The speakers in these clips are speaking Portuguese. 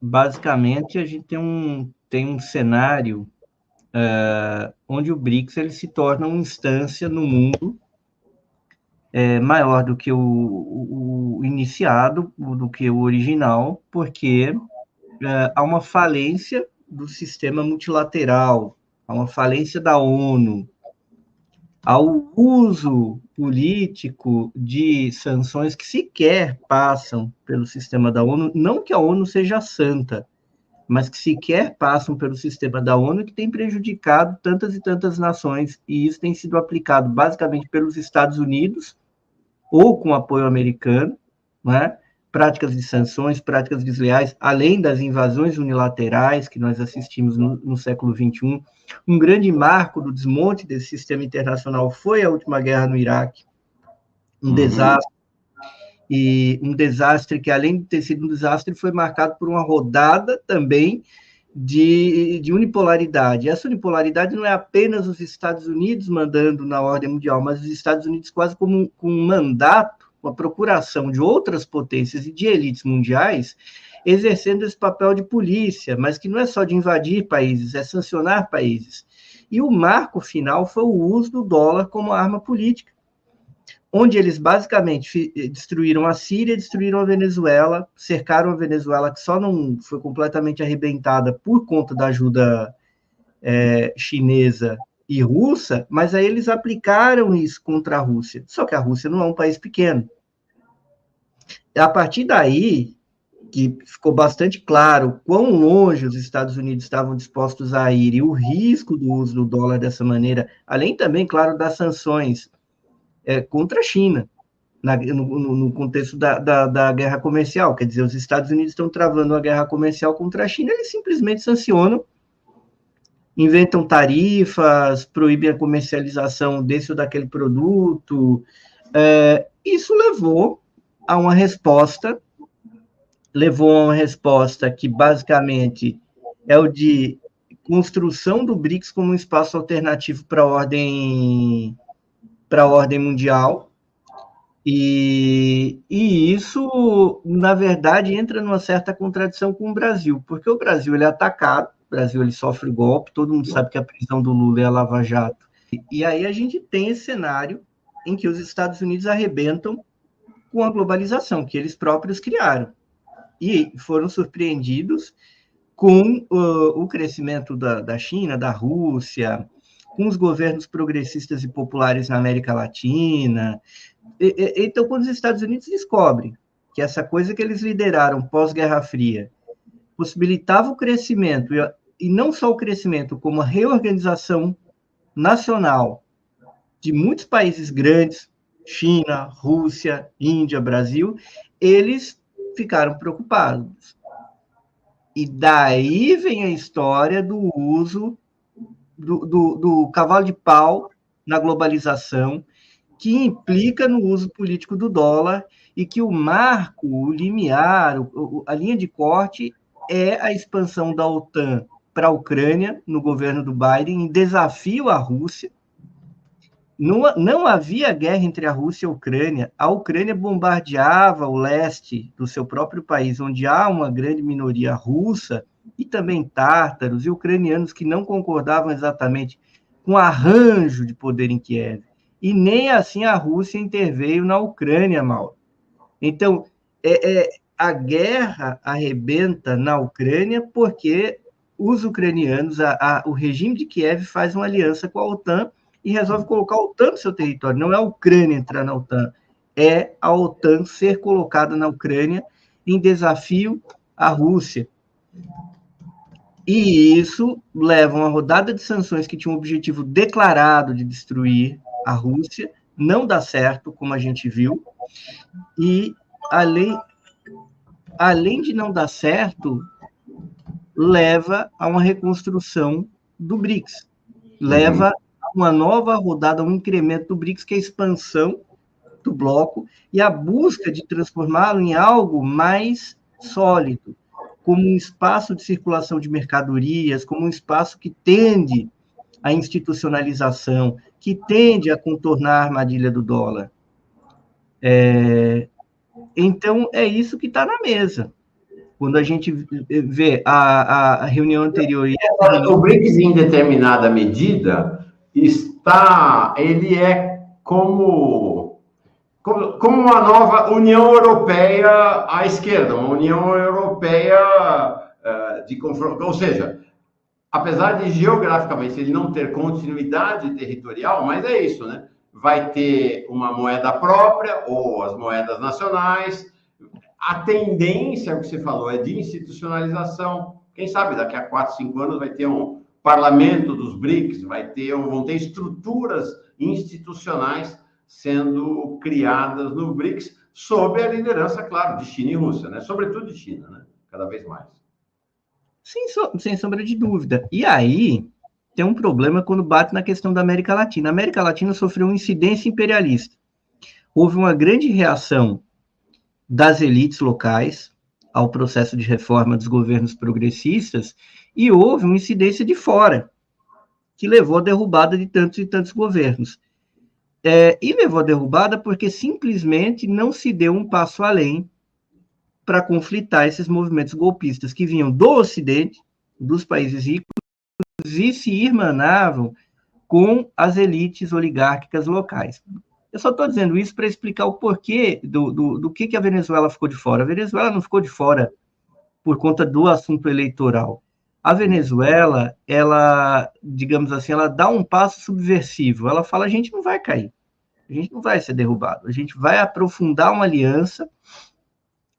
basicamente, a gente tem um cenário onde o BRICS ele se torna uma instância no mundo maior do que o iniciado, do que o original, porque há uma falência do sistema multilateral, há uma falência da ONU, ao uso político de sanções que sequer passam pelo sistema da ONU, não que a ONU seja santa, mas que sequer passam pelo sistema da ONU e que tem prejudicado tantas e tantas nações, e isso tem sido aplicado basicamente pelos Estados Unidos, ou com apoio americano, né? Práticas de sanções, práticas desleais, além das invasões unilaterais que nós assistimos no século XXI. Um grande marco do desmonte desse sistema internacional foi a última guerra no Iraque, um desastre, e um desastre que, além de ter sido um desastre, foi marcado por uma rodada também de unipolaridade. Essa unipolaridade não é apenas os Estados Unidos mandando na ordem mundial, mas os Estados Unidos quase como com um mandato, com a procuração de outras potências e de elites mundiais, exercendo esse papel de polícia, mas que não é só de invadir países, é sancionar países. E o marco final foi o uso do dólar como arma política, onde eles basicamente destruíram a Síria, destruíram a Venezuela, cercaram a Venezuela, que só não foi completamente arrebentada por conta da ajuda chinesa e russa, mas aí eles aplicaram isso contra a Rússia. Só que a Rússia não é um país pequeno. A partir daí, que ficou bastante claro quão longe os Estados Unidos estavam dispostos a ir e o risco do uso do dólar dessa maneira, além também, claro, das sanções contra a China, no contexto da guerra comercial. Quer dizer, os Estados Unidos estão travando uma guerra comercial contra a China, eles simplesmente sancionam, inventam tarifas, proíbem a comercialização desse ou daquele produto. Isso levou a uma resposta que basicamente é o de construção do BRICS como um espaço alternativo para a ordem mundial. E isso, na verdade, entra numa certa contradição com o Brasil, porque o Brasil ele é atacado, o Brasil ele sofre golpe, todo mundo sabe que a prisão do Lula é a Lava Jato. E aí a gente tem esse cenário em que os Estados Unidos arrebentam com a globalização, que eles próprios criaram. E foram surpreendidos com o crescimento da China, da Rússia, com os governos progressistas e populares na América Latina. Então, quando os Estados Unidos descobrem que essa coisa que eles lideraram pós-Guerra Fria possibilitava o crescimento, e não só o crescimento, como a reorganização nacional de muitos países grandes, China, Rússia, Índia, Brasil, eles ficaram preocupados. E daí vem a história do uso do cavalo de pau na globalização, que implica no uso político do dólar e que o marco, o limiar, a linha de corte é a expansão da OTAN para a Ucrânia, no governo do Biden, em desafio à Rússia. Não havia guerra entre a Rússia e a Ucrânia bombardeava o leste do seu próprio país, onde há uma grande minoria russa, e também tártaros e ucranianos que não concordavam exatamente com o arranjo de poder em Kiev. E nem assim a Rússia interveio na Ucrânia, Mauro. Então, a guerra arrebenta na Ucrânia porque os ucranianos, o regime de Kiev faz uma aliança com a OTAN e resolve colocar a OTAN no seu território. Não é a Ucrânia entrar na OTAN, é a OTAN ser colocada na Ucrânia em desafio à Rússia. E isso leva a uma rodada de sanções que tinha um objetivo declarado de destruir a Rússia, não dá certo, como a gente viu, e além de não dar certo, leva a uma reconstrução do BRICS, leva a uma nova rodada, um incremento do BRICS, que é a expansão do bloco e a busca de transformá-lo em algo mais sólido, como um espaço de circulação de mercadorias, como um espaço que tende à institucionalização, que tende a contornar a armadilha do dólar. Então, é isso que está na mesa. quando a gente vê a reunião anterior e essa reunião... O BRICS, em determinada medida, ele é como uma nova União Europeia à esquerda, uma União Europeia de confronto, ou seja, apesar de geograficamente ele não ter continuidade territorial, mas é isso, né? Vai ter uma moeda própria ou as moedas nacionais. A tendência, o que você falou, é de institucionalização. Quem sabe daqui a 4, 5 anos vai ter um parlamento dos BRICS, vão ter estruturas institucionais sendo criadas no BRICS, sob a liderança, claro, de China e Rússia, né? Sobretudo de China, né? Cada vez mais. Sem sombra de dúvida. E aí, tem um problema quando bate na questão da América Latina. A América Latina sofreu uma incidência imperialista. Houve uma grande reação das elites locais ao processo de reforma dos governos progressistas, e houve uma incidência de fora, que levou à derrubada de tantos e tantos governos. E levou à derrubada porque simplesmente não se deu um passo além para conflitar esses movimentos golpistas que vinham do Ocidente, dos países ricos, e se irmanavam com as elites oligárquicas locais. Eu só estou dizendo isso para explicar o porquê do que a Venezuela ficou de fora. A Venezuela não ficou de fora por conta do assunto eleitoral. A Venezuela, ela, digamos assim, ela dá um passo subversivo. Ela fala, a gente não vai cair, a gente não vai ser derrubado, a gente vai aprofundar uma aliança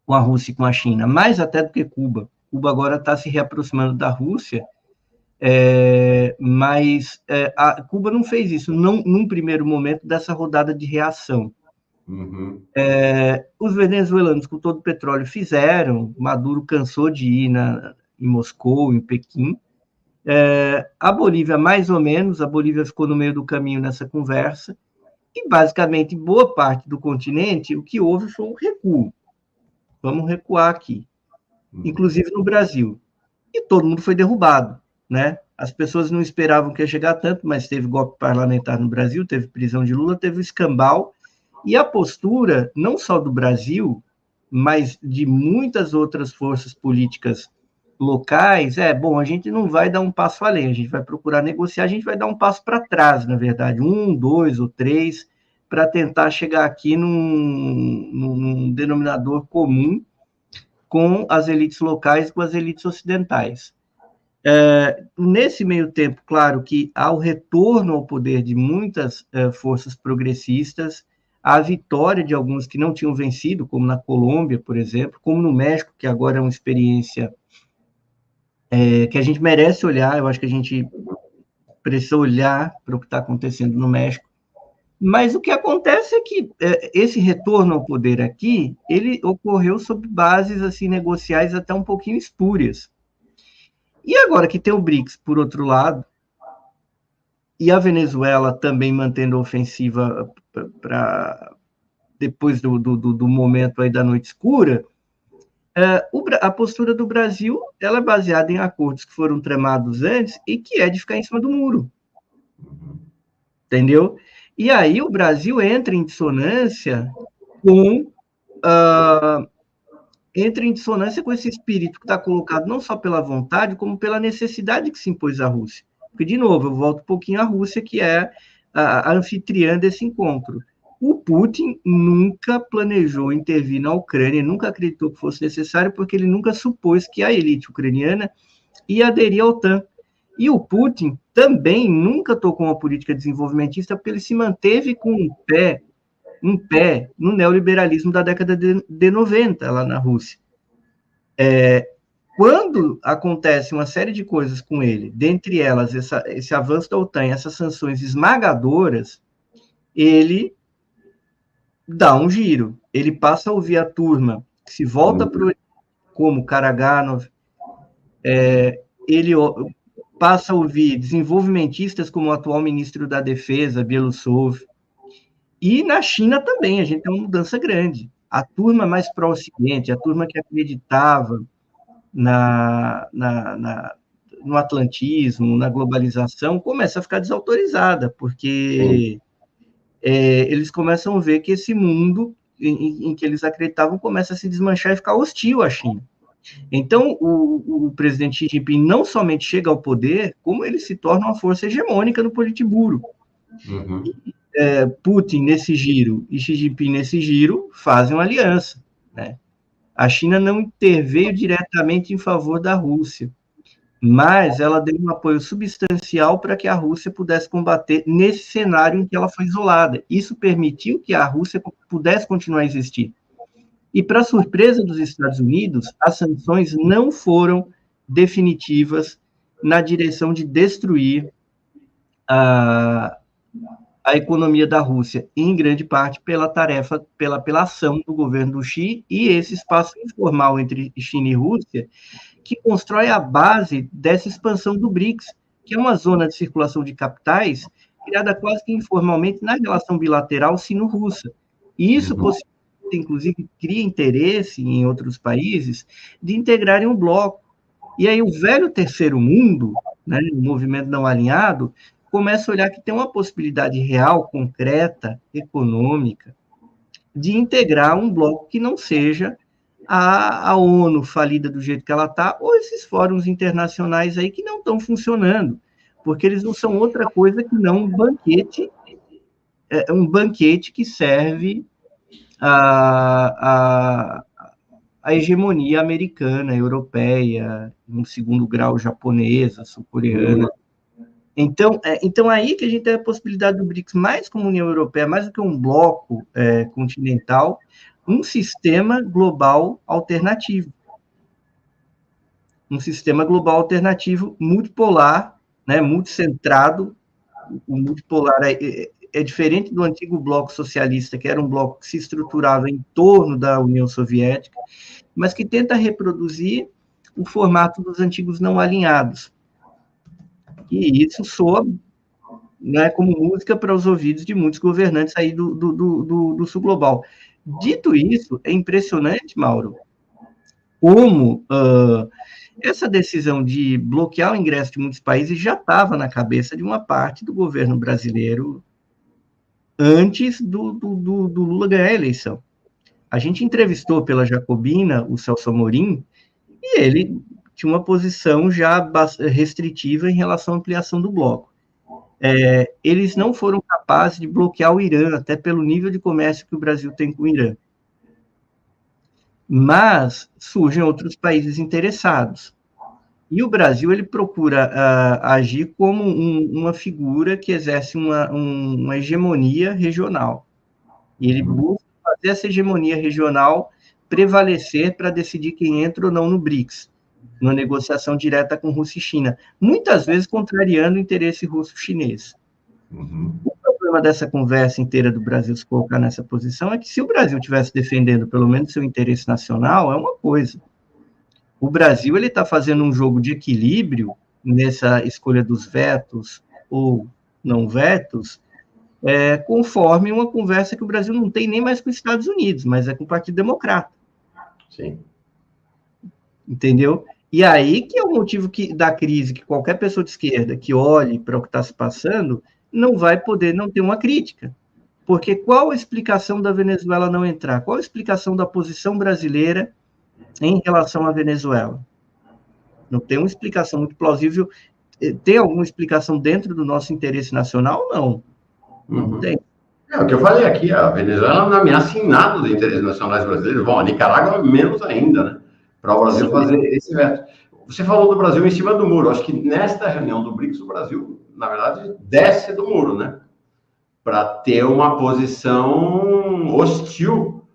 com a Rússia e com a China, mais até do que Cuba. Cuba agora está se reaproximando da Rússia, mas a Cuba não fez isso num primeiro momento dessa rodada de reação. Uhum. Os venezuelanos, com todo o petróleo, fizeram. Maduro cansou de ir em Moscou, em Pequim. A Bolívia, mais ou menos, a Bolívia ficou no meio do caminho nessa conversa, e basicamente boa parte do continente, o que houve foi um recuo. Vamos recuar aqui, inclusive no Brasil. E todo mundo foi derrubado, né? As pessoas não esperavam que ia chegar tanto, mas teve golpe parlamentar no Brasil, teve prisão de Lula, teve o escambau, e a postura, não só do Brasil, mas de muitas outras forças políticas locais, bom, a gente não vai dar um passo além, a gente vai procurar negociar, a gente vai dar um passo para trás, na verdade, 1, 2 ou 3, para tentar chegar aqui num denominador comum com as elites locais e com as elites ocidentais. Nesse meio tempo, claro que há o retorno ao poder de muitas forças progressistas, a vitória de alguns que não tinham vencido, como na Colômbia, por exemplo, como no México, que agora é uma experiência que a gente merece olhar, eu acho que a gente precisa olhar para o que está acontecendo no México. Mas o que acontece é que esse retorno ao poder aqui, ele ocorreu sob bases assim, negociais até um pouquinho espúrias. E agora que tem o BRICS, por outro lado, e a Venezuela também mantendo a ofensiva depois do momento aí da noite escura, a postura do Brasil ela é baseada em acordos que foram tramados antes e que é de ficar em cima do muro. Entendeu? E aí o Brasil entra em dissonância com esse espírito que está colocado não só pela vontade, como pela necessidade que se impôs à Rússia. Porque, de novo, eu volto um pouquinho à Rússia, que é a anfitriã desse encontro. O Putin nunca planejou intervir na Ucrânia, nunca acreditou que fosse necessário, porque ele nunca supôs que a elite ucraniana ia aderir à OTAN. E o Putin também nunca tocou uma política desenvolvimentista, porque ele se manteve com um pé no neoliberalismo da década de 90, lá na Rússia. Quando acontece uma série de coisas com ele, dentre elas esse avanço da OTAN, essas sanções esmagadoras, ele dá um giro. Ele passa a ouvir a turma que se volta para o como Karaganov, ele passa a ouvir desenvolvimentistas como o atual ministro da Defesa, Belousov, e na China também a gente tem uma mudança grande. A turma mais pró-ocidente, a turma que acreditava no atlantismo, na globalização, começa a ficar desautorizada, porque eles começam a ver que esse mundo em que eles acreditavam começa a se desmanchar e ficar hostil à China. Então, o presidente Xi Jinping não somente chega ao poder, como ele se torna uma força hegemônica no Politburo. Uhum. Putin nesse giro e Xi Jinping nesse giro fazem uma aliança, né? A China não interveio diretamente em favor da Rússia, mas ela deu um apoio substancial para que a Rússia pudesse combater nesse cenário em que ela foi isolada. Isso permitiu que a Rússia pudesse continuar a existir. E, para surpresa dos Estados Unidos, as sanções não foram definitivas na direção de destruir a economia da Rússia, em grande parte pela ação do governo do Xi e esse espaço informal entre China e Rússia, que constrói a base dessa expansão do BRICS, que é uma zona de circulação de capitais criada quase que informalmente na relação bilateral sino-russa. E isso possibilita, inclusive, cria interesse em outros países de integrarem um bloco. E aí o velho terceiro mundo, né, o movimento não alinhado, começa a olhar que tem uma possibilidade real, concreta, econômica, de integrar um bloco que não seja a ONU falida do jeito que ela está, ou esses fóruns internacionais aí que não estão funcionando, porque eles não são outra coisa que não um banquete que serve a hegemonia americana, europeia, em segundo grau japonesa, sul-coreana. Então, aí que a gente tem a possibilidade do BRICS, mais como União Europeia, mais do que um bloco continental, um sistema global alternativo. Um sistema global alternativo multipolar, né, multicentrado. O multipolar é diferente do antigo bloco socialista, que era um bloco que se estruturava em torno da União Soviética, mas que tenta reproduzir o formato dos antigos não alinhados. E isso soa, né, como música para os ouvidos de muitos governantes aí do sul global. Dito isso, é impressionante, Mauro, como essa decisão de bloquear o ingresso de muitos países já estava na cabeça de uma parte do governo brasileiro antes do Lula ganhar a eleição. A gente entrevistou pela Jacobina o Celso Amorim, e ele tinha uma posição já restritiva em relação à ampliação do bloco. Eles não foram capazes de bloquear o Irã, até pelo nível de comércio que o Brasil tem com o Irã. Mas surgem outros países interessados. E o Brasil ele procura agir como uma figura que exerce uma hegemonia regional. E ele busca fazer essa hegemonia regional prevalecer para decidir quem entra ou não no BRICS, numa negociação direta com Rússia e China, muitas vezes contrariando o interesse russo-chinês. O problema dessa conversa inteira do Brasil se colocar nessa posição é que se o Brasil estivesse defendendo pelo menos seu interesse nacional, é uma coisa. O Brasil ele está fazendo um jogo de equilíbrio nessa escolha dos vetos ou não vetos, conforme uma conversa que o Brasil não tem nem mais com os Estados Unidos, mas é com o Partido Democrata. Sim. Entendeu? E aí que é o motivo da crise, que qualquer pessoa de esquerda que olhe para o que está se passando, não vai poder não ter uma crítica. Porque qual a explicação da Venezuela não entrar? Qual a explicação da posição brasileira em relação à Venezuela? Não tem uma explicação muito plausível. Tem alguma explicação dentro do nosso interesse nacional? Não. Não tem. O que eu falei aqui, a Venezuela não ameaça em nada os interesses nacionais brasileiros. Bom, a Nicarágua menos ainda, né? Para o Brasil fazer esse veto. Você falou do Brasil em cima do muro. Acho que nesta reunião do BRICS, o Brasil, na verdade, desce do muro, né? Para ter uma posição hostil.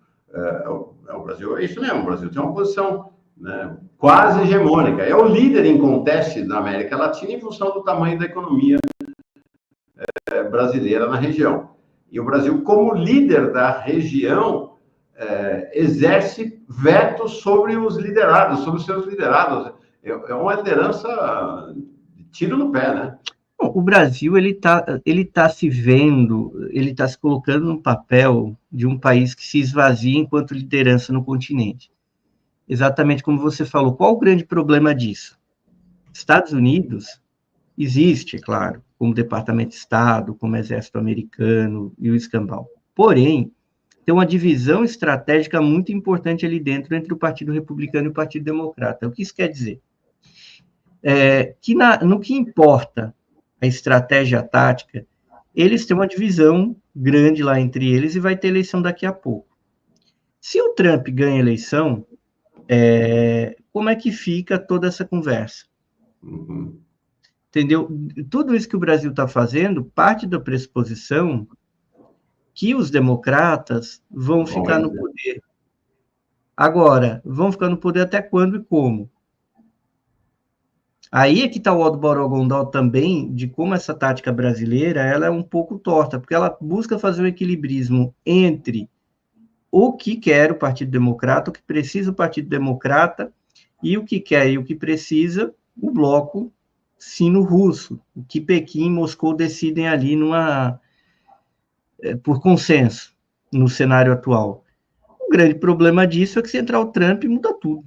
O Brasil é isso mesmo, o Brasil tem uma posição, né, quase hegemônica. É o líder em conteste na América Latina em função do tamanho da economia brasileira na região. E o Brasil, como líder da região, exerce veto sobre os liderados, sobre os seus liderados. É uma liderança de tiro no pé, né? O Brasil ele tá se vendo, ele está se colocando no papel de um país que se esvazia enquanto liderança no continente. Exatamente como você falou. Qual o grande problema disso? Estados Unidos existe, é claro, como Departamento de Estado, como Exército Americano e o escambau. Porém, tem uma divisão estratégica muito importante ali dentro entre o Partido Republicano e o Partido Democrata. O que isso quer dizer? No que importa a estratégia tática, eles têm uma divisão grande lá entre eles e vai ter eleição daqui a pouco. Se o Trump ganha a eleição, como é que fica toda essa conversa? Uhum. Entendeu? Tudo isso que o Brasil está fazendo parte da pressuposição que os democratas vão ficar no poder. Agora, vão ficar no poder até quando e como? Aí é que está o Aldo Borogondal também, de como essa tática brasileira ela é um pouco torta, porque ela busca fazer um equilibrismo entre o que quer o Partido Democrata, o que precisa o Partido Democrata, e o que quer e o que precisa o bloco sino-russo, o que Pequim e Moscou decidem ali por consenso, no cenário atual. O grande problema disso é que se entrar o Trump, muda tudo.